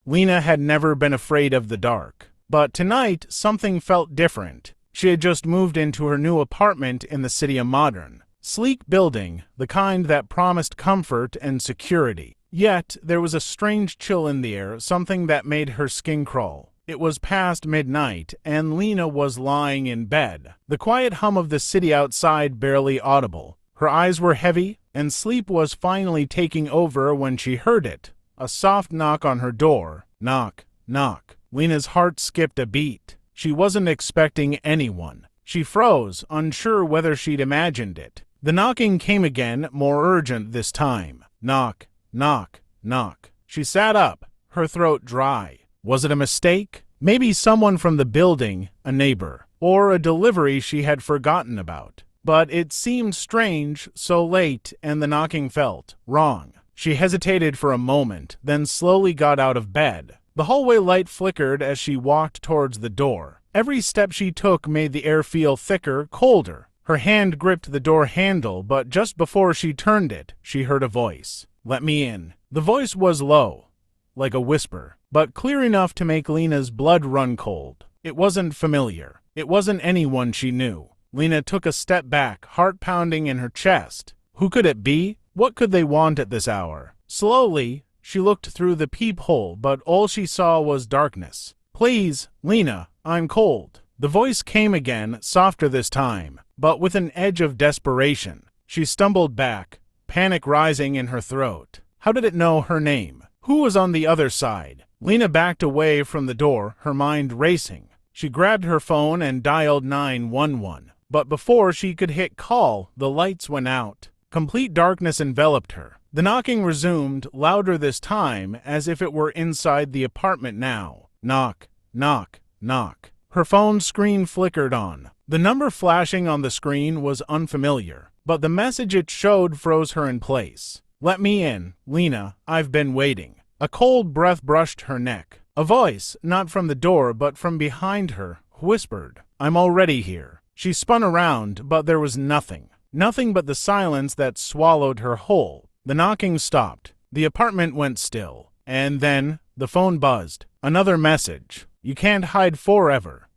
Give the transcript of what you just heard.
Lena had never been afraid of the dark. But tonight, something felt different. She had just moved into her new apartment in the city of Modern. Sleek building, the kind that promised comfort and security. Yet, there was a strange chill in the air, something that made her skin crawl. It was past midnight, and Lena was lying in bed, the quiet hum of the city outside barely audible. Her eyes were heavy, and sleep was finally taking over when she heard it. A soft knock on her door. Knock, knock. Lena's heart skipped a beat. She wasn't expecting anyone. She froze, unsure whether she'd imagined it. The knocking came again, more urgent this time. Knock, knock, knock. She sat up, her throat dry. Was it a mistake? Maybe someone from the building, a neighbor, or a delivery she had forgotten about. But it seemed strange, so late, and the knocking felt wrong. She hesitated for a moment, then slowly got out of bed. The hallway light flickered as she walked towards the door. Every step she took made the air feel thicker, colder. Her hand gripped the door handle, but just before she turned it, she heard a voice. "Let me in." The voice was low, like a whisper, but clear enough to make Lena's blood run cold. It wasn't familiar. It wasn't anyone she knew. Lena took a step back, heart pounding in her chest. Who could it be? What could they want at this hour? Slowly, she looked through the peephole, but all she saw was darkness. "Please, Lena, I'm cold." The voice came again, softer this time, but with an edge of desperation. She stumbled back, panic rising in her throat. How did it know her name? Who was on the other side? Lena backed away from the door, her mind racing. She grabbed her phone and dialed 911. But before she could hit call, the lights went out. Complete darkness enveloped her. The knocking resumed, louder this time, as if it were inside the apartment now. Knock, knock, knock. Her phone screen flickered on. The number flashing on the screen was unfamiliar, but the message it showed froze her in place. "Let me in, Lena, I've been waiting." A cold breath brushed her neck. A voice, not from the door but from behind her, whispered, "I'm already here." She spun around, but there was nothing. Nothing but the silence that swallowed her whole. The knocking stopped. The apartment went still. And then the phone buzzed. Another message. "You can't hide forever.